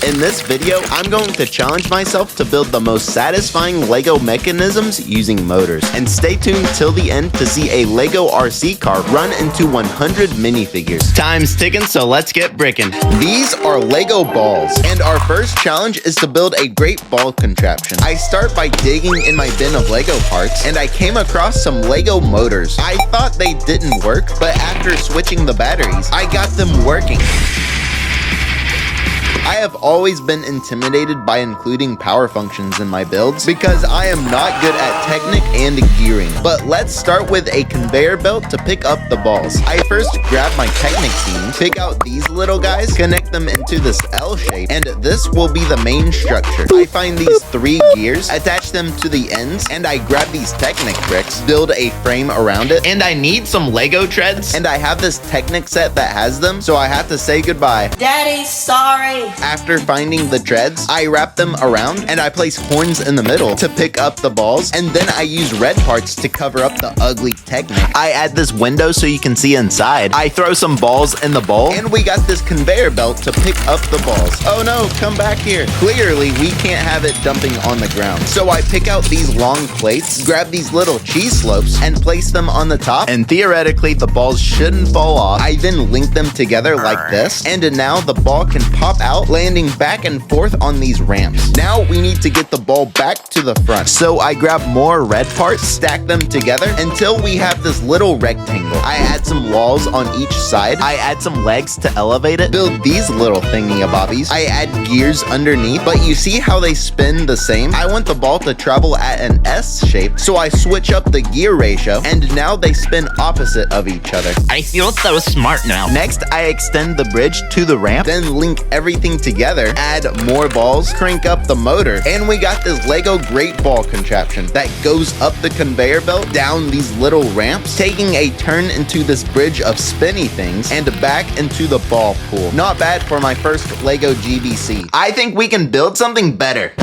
In this video, I'm going to challenge myself to build the most satisfying Lego mechanisms using motors. And stay tuned till the end to see a Lego RC car run into 100 minifigures. Time's ticking, so let's get bricking. These are Lego balls, and our first challenge is to build a great ball contraption. I start by digging in my bin of Lego parts, and I came across some Lego motors. I thought they didn't work, but after switching the batteries, I got them working. I have always been intimidated by including power functions in my builds because I am not good at technic and gearing. But let's start with a conveyor belt to pick up the balls. I first grab my technic seam, pick out these little guys, connect them into this L shape, and this will be the main structure. I find these 3 gears, attach them to the ends, and I grab these technic bricks, build a frame around it, and I need some Lego treads, and I have this technic set that has them, so I have to say goodbye. Daddy, sorry. After finding the treads, I wrap them around and I place horns in the middle to pick up the balls, and then I use red parts to cover up the ugly technic. I add this window so you can see inside. I throw some balls in the bowl, and we got this conveyor belt to pick up the balls. Oh no, come back here. Clearly, we can't have it dumping on the ground. So I pick out these long plates, grab these little cheese slopes, and place them on the top, and theoretically, the balls shouldn't fall off. I then link them together like this, and now the ball can pop out, landing back and forth on these ramps. Now we need to get the ball back to the front. So I grab more red parts, stack them together until we have this little rectangle. I add some walls on each side. I add some legs to elevate it. Build these little thingy-abobbies. I add gears underneath, but you see how they spin the same? I want the ball to travel at an S shape, so I switch up the gear ratio, and now they spin opposite of each other. I feel so smart now. Next, I extend the bridge to the ramp, then link everything together, add more balls, crank up the motor, and we got this Lego great ball contraption that goes up the conveyor belt, down these little ramps, taking a turn into this bridge of spinny things, and back into the ball pool. Not bad for my first Lego GBC. I think we can build something better.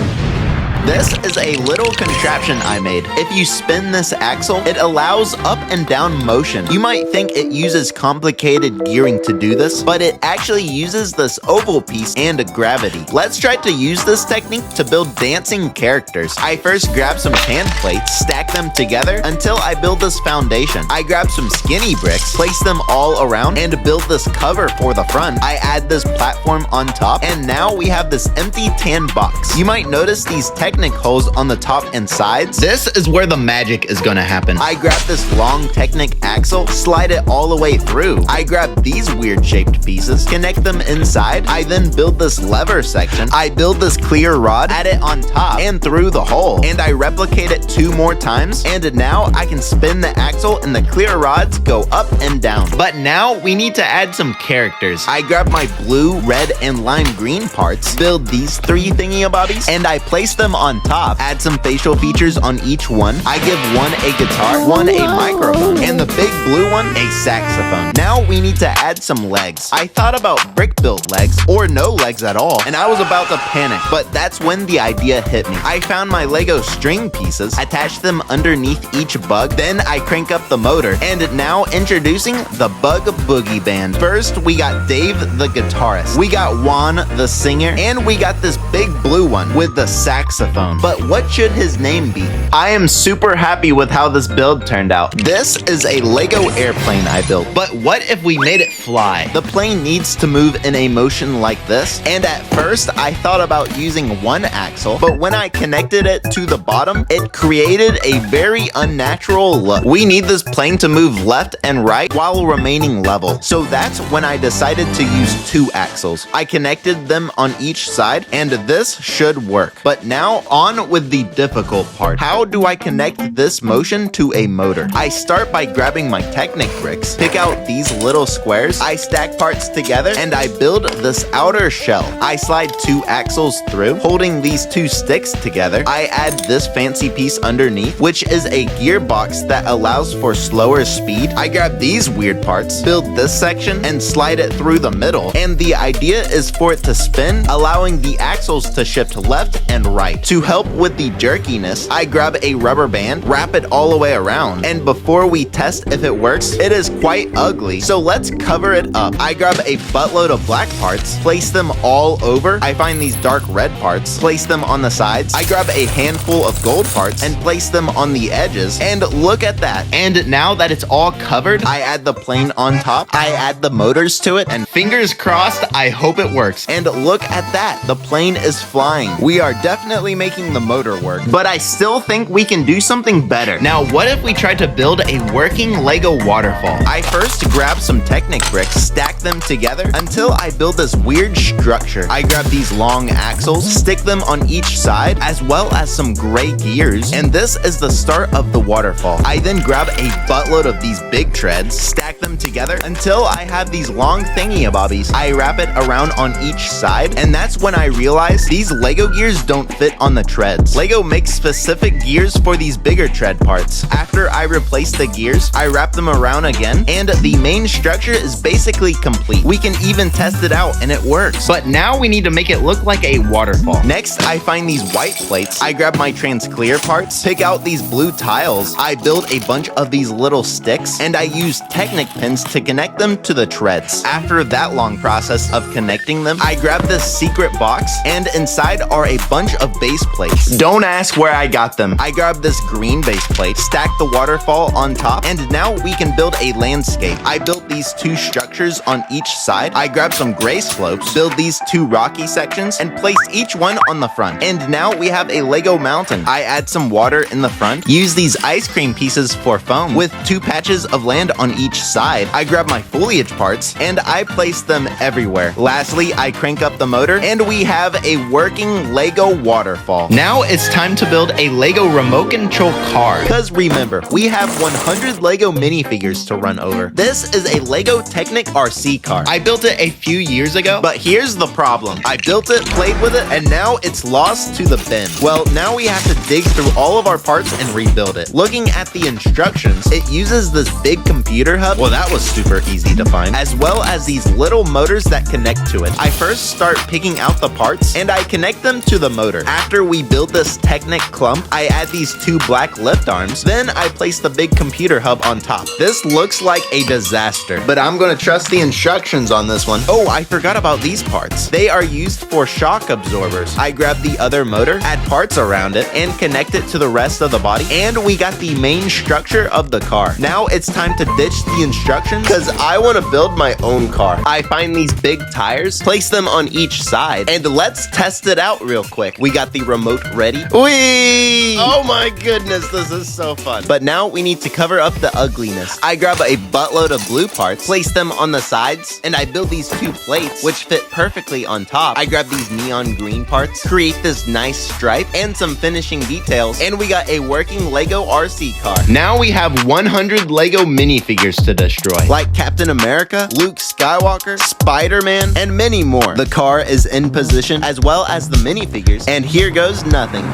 This is a little contraption I made. If you spin this axle, it allows up and down motion. You might think it uses complicated gearing to do this, but it actually uses this oval piece and gravity. Let's try to use this technique to build dancing characters. I first grab some pan plates, stack them together until I build this foundation. I grab some skinny bricks, place them all around, and build this cover for the front. I add this platform on top, and now we have this empty tan box. You might notice these technic holes on the top and sides. This is where the magic is gonna happen. I grab this long technic axle, slide it all the way through. I grab these weird shaped pieces, connect them inside. I then build this lever section. I build this clear rod, add it on top and through the hole, and I replicate it 2 more times, and now I can spin the axle and the clear rods go up and down. But now we need to add some characters. I grab my blue, red, and lime green parts, build these 3 thingy-abobbies, and I place them on top, add some facial features on each one. I give one a guitar, one a microphone, and the big blue one a saxophone. Now we need to add some legs. I thought about brick built legs or no legs at all, and I was about to panic, but that's when the idea hit me. I found my Lego string pieces, attached them underneath each bug, then I crank up the motor, and now introducing the Bug Boogie Band. First, we got Dave the guitarist, we got Juan the singer, and we got this big blue one with the saxophone. But what should his name be? I am super happy with how this build turned out. This is a Lego airplane I built, but what if we made it fly? The plane needs to move in a motion like this, and at first I thought about using one axle, but when I connected it to the bottom, it created a very unnatural look. We need this plane to move left and right while remaining level, so that's when I decided to use 2 axles. I connected them on each side, and this should work. But now on with the difficult part. How do I connect this motion to a motor? I start by grabbing my Technic bricks, pick out these little squares, I stack parts together, and I build this outer shell. I slide 2 axles through, holding these 2 sticks together. I add this fancy piece underneath, which is a gearbox that allows for slower speed. I grab these weird parts, build this section, and slide it through the middle. And the idea is for it to spin, allowing the axles to shift left and right. To help with the jerkiness, I grab a rubber band, wrap it all the way around, and before we test if it works, it is quite ugly, so let's cover it up. I grab a buttload of black parts, place them all over. I find these dark red parts, place them on the sides. I grab a handful of gold parts and place them on the edges, and look at that. And now that it's all covered, I add the plane on top, I add the motors to it, and fingers crossed, I hope it works. And look at that, the plane is flying. We are definitely making the motor work, but I still think we can do something better. Now, what if we tried to build a working Lego waterfall? I first grab some Technic bricks, stack them together until I build this weird structure. I grab these long axles, stick them on each side, as well as some gray gears, and this is the start of the waterfall. I then grab a buttload of these big treads, stack them together until I have these long thingy-abobbies. I wrap it around on each side, and that's when I realize these Lego gears don't fit on the treads. Lego makes specific gears for these bigger tread parts. After I replace the gears, I wrap them around again, and the main structure is basically complete. We can even test it out, and it works. But now we need to make it look like a waterfall. Next, I find these white plates. I grab my transclear parts, pick out these blue tiles. I build a bunch of these little sticks, and I use Technic pins to connect them to the treads. After that long process of connecting them, I grab this secret box, and inside are a bunch of base plates. Don't ask where I got them. I grab this green base plate, stack the waterfall on top, and now we can build a landscape. I built these two structures on each side. I grab some gray slopes, build these two rocky sections, and place each one on the front. And now we have a Lego mountain. I add some water in the front, use these ice cream pieces for foam with two patches of land on each side. I grab my foliage parts and I place them everywhere. Lastly, I crank up the motor and we have a working Lego waterfall. Now it's time to build a Lego remote control car. Because remember, we have 100 Lego minifigures to run over. This is a Lego Technic RC car. I built it a few years ago, but here's the problem. I built it, played with it, and now it's lost to the bin. Well, now we have to dig through all of our parts and rebuild it. Looking at the instructions, it uses this big computer hub. Well, that was super easy to find, as well as these little motors that connect to it. I first start picking out the parts and I connect them to the motor. After we build this Technic clump, I add these two black lift arms. Then I place the big computer hub on top. This looks like a disaster, but I'm gonna trust the instructions on this one. Oh, I forgot about these parts. They are used for shock absorbers. I grab the other motor, add parts around it, and connect it to the rest of the body, and we got the main structure of the car. Now it's time to ditch the instructions because I want to build my own car. I find these big tires, place them on each side, and let's test it out real quick. We got the remote ready. Whee! Oh my goodness, this is so fun. But now we need to cover up the ugliness. I grab a buttload of blue parts, place them on the sides, and I build these two plates, which fit perfectly on top. I grab these neon green parts, create this nice stripe, and some finishing details, and we got a working Lego RC car. Now we have 100 Lego minifigures to destroy, like Captain America, Luke Skywalker, Spider-Man, and many more. The car is in position, as well as the minifigures, and here goes nothing.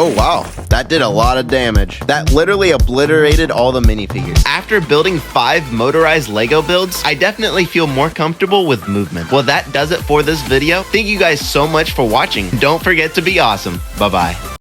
Oh wow, that did a lot of damage. That literally obliterated all the minifigures. After building 5 motorized Lego builds, I definitely feel more comfortable with movement. Well, that does it for this video. Thank you guys so much for watching. Don't forget to be awesome. Bye-bye.